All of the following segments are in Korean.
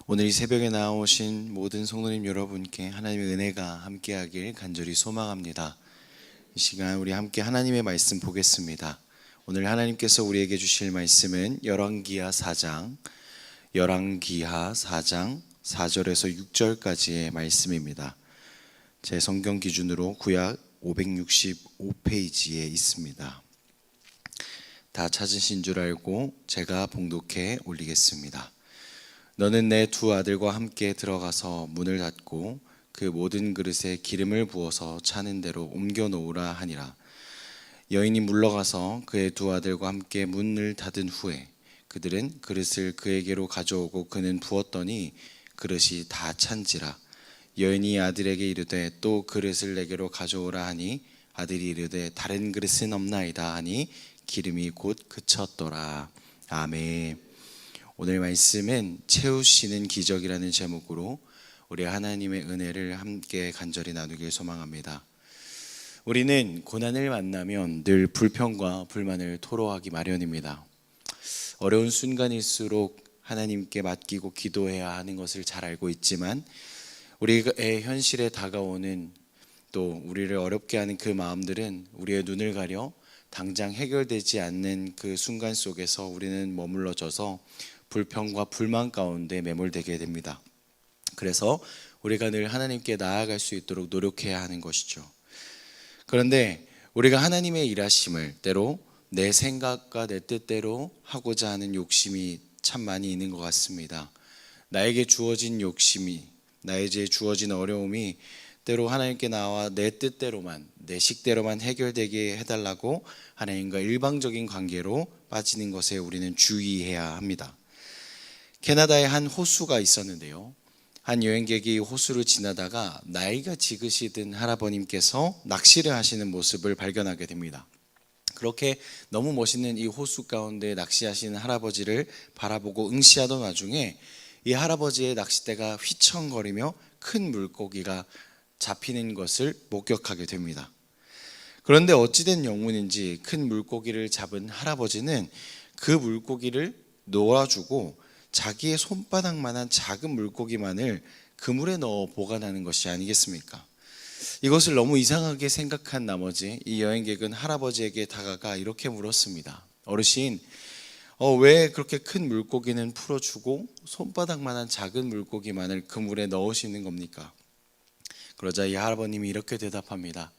오늘 이 새벽에 나오신 모든 성도님 여러분께 하나님의 은혜가 함께하길 간절히 소망합니다. 이 시간 우리 함께 하나님의 말씀 보겠습니다. 오늘 하나님께서 우리에게 주실 말씀은 열왕기하 4장 4절에서 6절까지의 말씀입니다. 제 성경 기준으로 구약 565페이지에 있습니다. 다 찾으신 줄 알고 제가 봉독해 올리겠습니다. 너는 내 두 아들과 함께 들어가서 문을 닫고 그 모든 그릇에 기름을 부어서 차는 대로 옮겨 놓으라 하니라. 여인이 물러가서 그의 두 아들과 함께 문을 닫은 후에 그들은 그릇을 그에게로 가져오고 그는 부었더니 그릇이 다 찬지라. 여인이 아들에게 이르되 또 그릇을 내게로 가져오라 하니 아들이 이르되 다른 그릇은 없나이다 하니 기름이 곧 그쳤더라. 아멘. 오늘 말씀은 채우시는 기적이라는 제목으로 우리 하나님의 은혜를 함께 간절히 나누길 소망합니다. 우리는 고난을 만나면 늘 불평과 불만을 토로하기 마련입니다. 어려운 순간일수록 하나님께 맡기고 기도해야 하는 것을 잘 알고 있지만 우리의 현실에 다가오는 또 우리를 어렵게 하는 그 마음들은 우리의 눈을 가려 당장 해결되지 않는 그 순간 속에서 우리는 머물러져서 불평과 불만 가운데 매몰되게 됩니다. 그래서 우리가 늘 하나님께 나아갈 수 있도록 노력해야 하는 것이죠. 그런데 우리가 하나님의 일하심을 때로 내 생각과 내 뜻대로 하고자 하는 욕심이 참 많이 있는 것 같습니다. 나에게 주어진 욕심이, 나에게 주어진 어려움이 때로 하나님께 나와 내 뜻대로만, 내 식대로만 해결되게 해달라고 하나님과 일방적인 관계로 빠지는 것에 우리는 주의해야 합니다. 캐나다에 한 호수가 있었는데요, 한 여행객이 호수를 지나다가 나이가 지그시든 할아버님께서 낚시를 하시는 모습을 발견하게 됩니다. 그렇게 너무 멋있는 이 호수 가운데 낚시하시는 할아버지를 바라보고 응시하던 와중에 이 할아버지의 낚싯대가 휘청거리며 큰 물고기가 잡히는 것을 목격하게 됩니다. 그런데 어찌된 영문인지 큰 물고기를 잡은 할아버지는 그 물고기를 놓아주고 자기의 손바닥만한 작은 물고기만을 그물에 넣어 보관하는 것이 아니겠습니까? 이것을 너무 이상하게 생각한 나머지 이 여행객은 할아버지에게 다가가 이렇게 물었습니다. 어르신, 왜 그렇게 큰 물고기는 풀어주고 손바닥만한 작은 물고기만을 그물에 넣으시는 겁니까? 그러자 이 할아버님이 이렇게 대답합니다.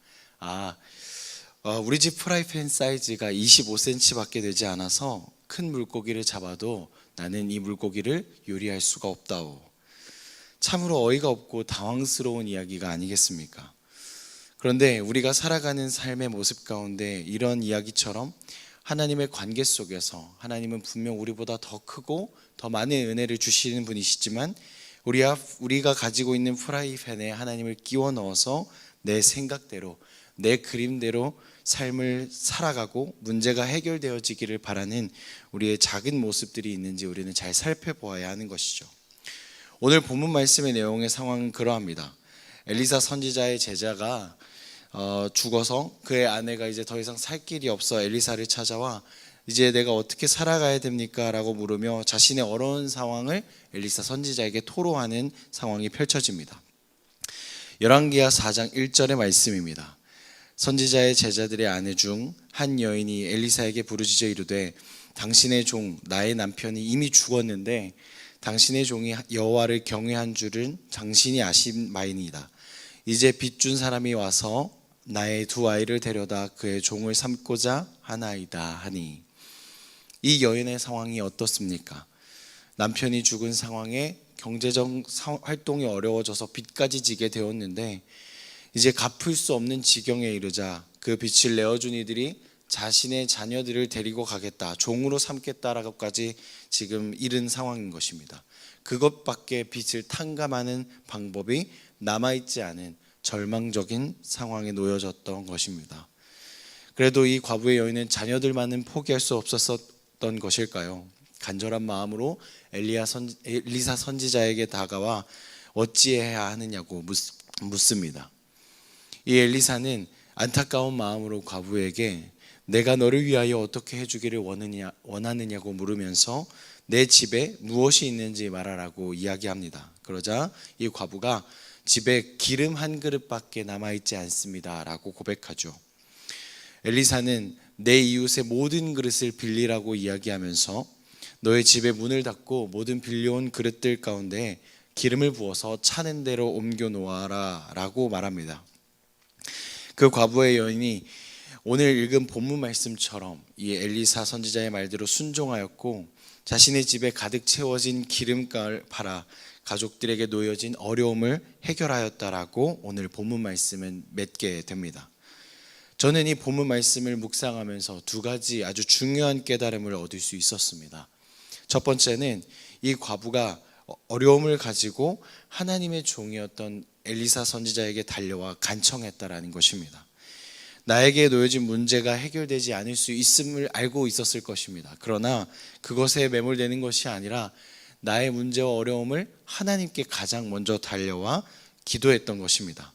우리 집 프라이팬 사이즈가 25cm밖에 되지 않아서 큰 물고기를 잡아도 나는 이 물고기를 요리할 수가 없다오. 참으로 어이가 없고 당황스러운 이야기가 아니겠습니까? 그런데 우리가 살아가는 삶의 모습 가운데 이런 이야기처럼 하나님의 관계 속에서 하나님은 분명 우리보다 더 크고 더 많은 은혜를 주시는 분이시지만 우리가 가지고 있는 프라이팬에 하나님을 끼워 넣어서 내 생각대로, 내 그림대로 삶을 살아가고 문제가 해결되어지기를 바라는 우리의 작은 모습들이 있는지 우리는 잘 살펴보아야 하는 것이죠. 오늘 본문 말씀의 내용의 상황은 그러합니다. 엘리사 선지자의 제자가 죽어서 그의 아내가 이제 더 이상 살 길이 없어 엘리사를 찾아와 이제 내가 어떻게 살아가야 됩니까? 라고 물으며 자신의 어려운 상황을 엘리사 선지자에게 토로하는 상황이 펼쳐집니다. 열왕기하 4장 1절의 말씀입니다. 선지자의 제자들의 아내 중 한 여인이 엘리사에게 부르짖어 이르되 당신의 종 나의 남편이 이미 죽었는데 당신의 종이 여호와를 경외한 줄은 당신이 아신 바이니이다. 이제 빚준 사람이 와서 나의 두 아이를 데려다 그의 종을 삼고자 하나이다 하니. 이 여인의 상황이 어떻습니까? 남편이 죽은 상황에 경제적 활동이 어려워져서 빚까지 지게 되었는데 이제 갚을 수 없는 지경에 이르자 그 빚을 내어준 이들이 자신의 자녀들을 데리고 가겠다, 종으로 삼겠다라고까지 지금 이른 상황인 것입니다. 그것밖에 빚을 탕감하는 방법이 남아있지 않은 절망적인 상황에 놓여졌던 것입니다. 그래도 이 과부의 여인은 자녀들만은 포기할 수 없었던 것일까요? 간절한 마음으로 엘리사 선지자에게 다가와 어찌해야 하느냐고 묻습니다. 이 엘리사는 안타까운 마음으로 과부에게 내가 너를 위하여 어떻게 해주기를 원하느냐고 물으면서 내 집에 무엇이 있는지 말하라고 이야기합니다. 그러자 이 과부가 집에 기름 한 그릇밖에 남아있지 않습니다 라고 고백하죠. 엘리사는 내 이웃의 모든 그릇을 빌리라고 이야기하면서 너의 집에 문을 닫고 모든 빌려온 그릇들 가운데 기름을 부어서 차는 대로 옮겨 놓아라 라고 말합니다. 그 과부의 여인이 오늘 읽은 본문 말씀처럼 이 엘리사 선지자의 말대로 순종하였고 자신의 집에 가득 채워진 기름가를 팔아 가족들에게 놓여진 어려움을 해결하였다라고 오늘 본문 말씀은 맺게 됩니다. 저는 이 본문 말씀을 묵상하면서 두 가지 아주 중요한 깨달음을 얻을 수 있었습니다. 첫 번째는 이 과부가 어려움을 가지고 하나님의 종이었던 엘리사 선지자에게 달려와 간청했다라는 것입니다. 나에게 놓여진 문제가 해결되지 않을 수 있음을 알고 있었을 것입니다. 그러나 그것에 매몰되는 것이 아니라 나의 문제와 어려움을 하나님께 가장 먼저 달려와 기도했던 것입니다.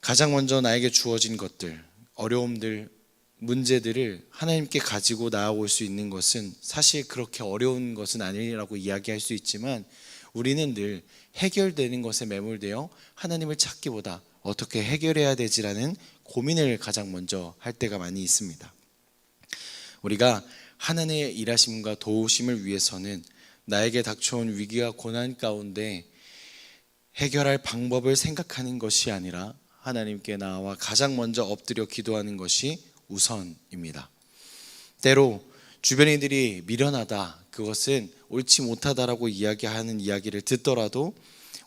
가장 먼저 나에게 주어진 것들, 어려움들, 문제들을 하나님께 가지고 나아올 수 있는 것은 사실 그렇게 어려운 것은 아니라고 이야기할 수 있지만 우리는 늘 해결되는 것에 매몰되어 하나님을 찾기보다 어떻게 해결해야 되지라는 고민을 가장 먼저 할 때가 많이 있습니다. 우리가 하나님의 일하심과 도우심을 위해서는 나에게 닥쳐온 위기와 고난 가운데 해결할 방법을 생각하는 것이 아니라 하나님께 나와 가장 먼저 엎드려 기도하는 것이 우선입니다. 때로 주변인들이 미련하다, 그것은 옳지 못하다라고 이야기하는 이야기를 듣더라도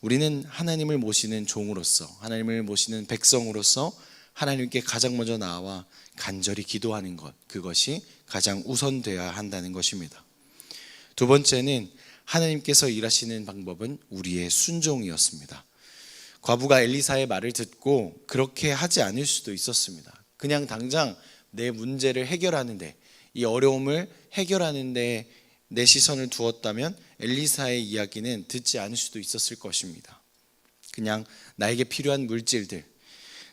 우리는 하나님을 모시는 종으로서, 하나님을 모시는 백성으로서 하나님께 가장 먼저 나와 간절히 기도하는 것, 그것이 가장 우선되어야 한다는 것입니다. 두 번째는 하나님께서 일하시는 방법은 우리의 순종이었습니다. 과부가 엘리사의 말을 듣고 그렇게 하지 않을 수도 있었습니다. 그냥 당장 내 문제를 해결하는데, 이 어려움을 해결하는데 내 시선을 두었다면 엘리사의 이야기는 듣지 않을 수도 있었을 것입니다. 그냥 나에게 필요한 물질들,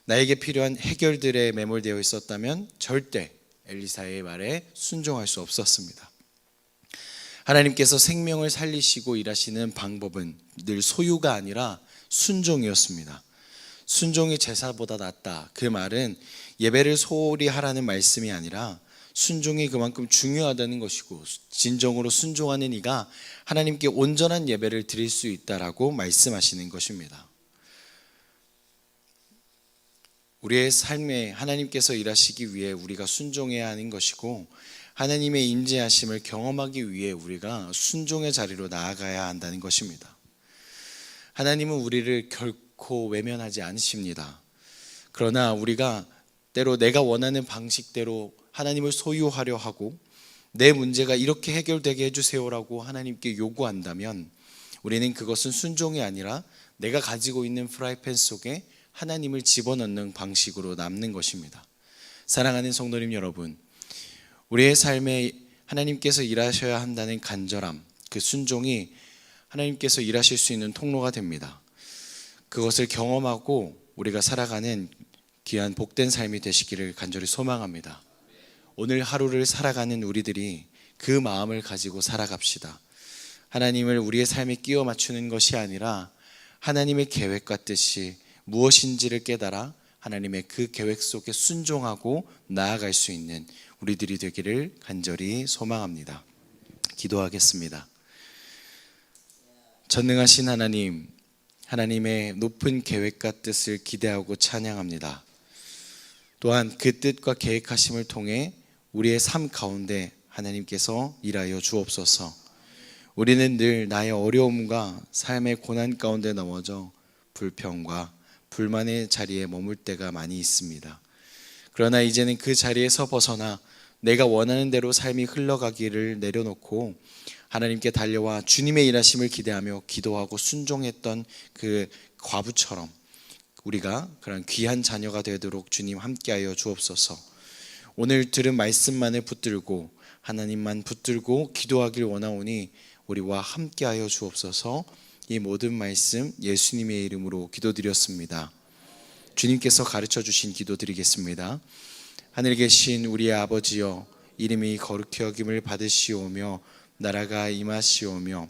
나에게 필요한 해결들에 매몰되어 있었다면 절대 엘리사의 말에 순종할 수 없었습니다. 하나님께서 생명을 살리시고 일하시는 방법은 늘 소유가 아니라 순종이었습니다. 순종이 제사보다 낫다, 그 말은 예배를 소홀히 하라는 말씀이 아니라 순종이 그만큼 중요하다는 것이고 진정으로 순종하는 이가 하나님께 온전한 예배를 드릴 수 있다라고 말씀하시는 것입니다. 우리의 삶에 하나님께서 일하시기 위해 우리가 순종해야 하는 것이고 하나님의 임재하심을 경험하기 위해 우리가 순종의 자리로 나아가야 한다는 것입니다. 하나님은 우리를 결코 외면하지 않으십니다. 그러나 우리가 때로 내가 원하는 방식대로 하나님을 소유하려 하고 내 문제가 이렇게 해결되게 해주세요라고 하나님께 요구한다면 우리는 그것은 순종이 아니라 내가 가지고 있는 프라이팬 속에 하나님을 집어넣는 방식으로 남는 것입니다. 사랑하는 성도님 여러분, 우리의 삶에 하나님께서 일하셔야 한다는 간절함, 그 순종이 하나님께서 일하실 수 있는 통로가 됩니다. 그것을 경험하고 우리가 살아가는 귀한 복된 삶이 되시기를 간절히 소망합니다. 오늘 하루를 살아가는 우리들이 그 마음을 가지고 살아갑시다. 하나님을 우리의 삶에 끼워 맞추는 것이 아니라 하나님의 계획과 뜻이 무엇인지를 깨달아 하나님의 그 계획 속에 순종하고 나아갈 수 있는 우리들이 되기를 간절히 소망합니다. 기도하겠습니다. 전능하신 하나님, 하나님의 높은 계획과 뜻을 기대하고 찬양합니다. 또한 그 뜻과 계획하심을 통해 우리의 삶 가운데 하나님께서 일하여 주옵소서. 우리는 늘 나의 어려움과 삶의 고난 가운데 넘어져 불평과 불만의 자리에 머물 때가 많이 있습니다. 그러나 이제는 그 자리에서 벗어나 내가 원하는 대로 삶이 흘러가기를 내려놓고 하나님께 달려와 주님의 일하심을 기대하며 기도하고 순종했던 그 과부처럼 우리가 그런 귀한 자녀가 되도록 주님 함께하여 주옵소서. 오늘 들은 말씀만을 붙들고 하나님만 붙들고 기도하길 원하오니 우리와 함께하여 주옵소서. 이 모든 말씀 예수님의 이름으로 기도드렸습니다. 주님께서 가르쳐 주신 기도 드리겠습니다. 하늘에 계신 우리의 아버지여, 이름이 거룩히 여김을 받으시오며 나라가 임하시오며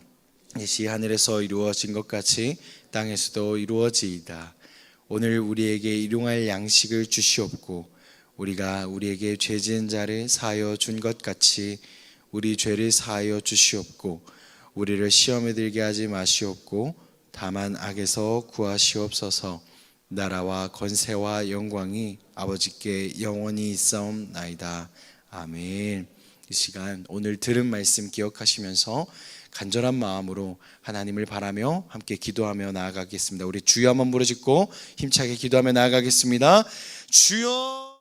이시 하늘에서 이루어진 것 같이 땅에서도 이루어지이다. 오늘 우리에게 일용할 양식을 주시옵고 우리가 우리에게 죄 지은 자를 사하여 준 것 같이 우리 죄를 사하여 주시옵고 우리를 시험에 들게 하지 마시옵고 다만 악에서 구하시옵소서. 나라와 권세와 영광이 아버지께 영원히 있사옵나이다. 아멘. 이 시간 오늘 들은 말씀 기억하시면서 간절한 마음으로 하나님을 바라며 함께 기도하며 나아가겠습니다. 우리 주여 한번 부르짖고 힘차게 기도하며 나아가겠습니다. 주여.